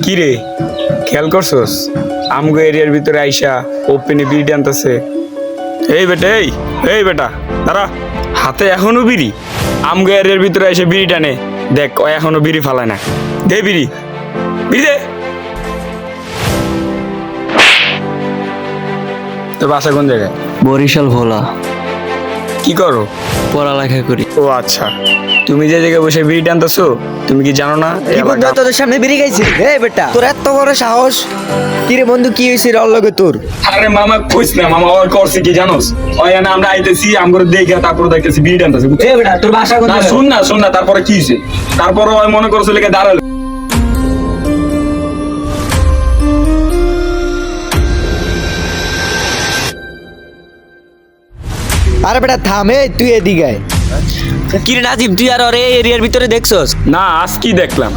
কি রে, খেয়াল করছস আমগো এরিয়ার ভিতরে আইসা ওপেনে বিড়ি টানতেছে? এই বেটা, এই বেটা দাঁড়া, হাতে এখনো বিড়ি? আমগো এরিয়ার ভিতরে এসে বিড়ি টানে, দেখ ও এখনো বিড়ি ফালায় না। দে বিড়ি, বিড়ি দে। তোর বাসা কোন জায়গায়? বরিশাল ভোলা। কি করো? পড়ালেখা করি। ও আচ্ছা, তুমি যে জায়গায় বসে বিড়ি টানতেছো তুমি কি জানো না এই কি বন্ধু এলাকা- তোদের সামনে বেরিয়ে গেছি? এই বেটা তোর এত বড় সাহস! কি রে বন্ধু, কি হয়েছে ওর লগে তোর? আরে মামা কইস না, মামা ওর করছে কি জানোস? ওই না আমরা আইতেছি আমগরে দেখে তারপর দেখতেছি বিড়ি টানতেছে। এই বেটা তোর বাসা না কোথায়? শোন না তারপরে কি হইছে? তারপর ওই মনে করছে লেগে দাঁড়ালো। আরে বেটা থামে, তুই এদিকে আয়। কি রে নাজিম, তুই আর ওর এই এরিয়ার ভিতরে দেখছস? না আজ কি দেখলাম?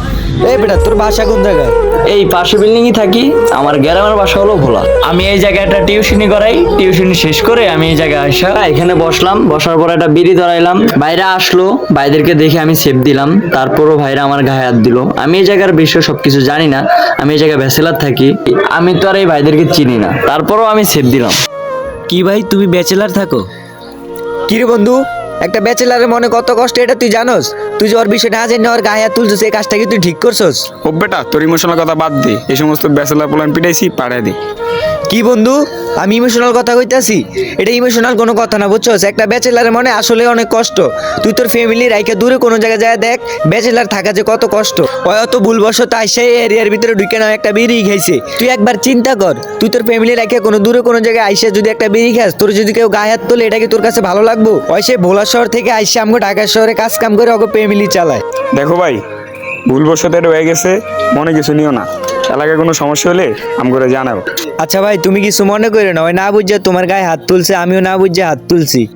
এই বেটা তোর বাসা কোন জায়গায়? এই পাশে বিল্ডিংই থাকি। আমার গ্রামের বাসা হলো ভোলা। আমি এই জায়গায় একটা টিউশনি করাই। টিউশনি শেষ করে আমি এই জায়গায় আসা এখানে বসলাম। বসার পর একটা বিড়ি ধরাইলাম। ভাইরা আসলো, ভাইদেরকে দেখে আমি সেফ দিলাম। তারপরও ভাইরা আমার গায়ে হাত দিল। আমি এই জায়গার বিষয় সবকিছু জানি না। আমি এই জায়গায় ব্যাচেলার থাকি। আমি তো আর এই ভাইদেরকে চিনি না, তারপরও আমি সেফ দিলাম। কি ভাই, তুমি ব্যাচেলার থাকো? কি রে বন্ধু, একটা ব্যাচেলারের মনে কত কষ্ট এটা তুই জানোস? তুই যে ওর বিষয় না জেনে ওর গায়ে হাত তুলছিস, এই কাজটা কি তুই ঠিক করছস? ও বেটা তোর ইমোশনাল কথা বাদ দে, এই সমস্ত ব্যাচেলার প্ল্যান পিটাইছি পাড়ায় দে। কি বন্ধু, আমি ইমোশনাল কথা কইতাছি? এটা ইমোশনাল কোনো কথা না, বুঝছস? একটা ব্যাচেলারের মনে আসলে অনেক কষ্ট। তুই তোর ফ্যামিলি রাইখে দূরে কোনো জায়গায় যায় দেখ, ব্যাচেলার থাকা যে কত কষ্ট। ওই অত ভুলবশত আইসা এই এরিয়ার ভিতরে ঢুকে না একটা বিড়ি খাইছে। তুই একবার চিন্তা কর, তুই তোর ফ্যামিলি রাইখে কোনো দূরে কোনো জায়গায় আইসা যদি একটা বিড়ি খাস, তোর যদি কেউ গায়ে হাত তোলে, এটা কি তোর কাছে ভালো লাগবো? ওই সে ভোলা শহর থেকে আইসা আমগো ঢাকা শহরে কাজ কাম করে ওকে ফ্যামিলি চালায়। দেখো ভাই, ভুলবশত এটা হয়ে গেছে, মনে কিছু নিও না। এলাকায় কোনো সমস্যা হলে আমগরে জানাও। আচ্ছা ভাই, তুমি কিছু মনে করো না, ওই না বুঝে তোমার গায়ে হাত তুলছে, আমিও না বুঝে হাত তুলছি।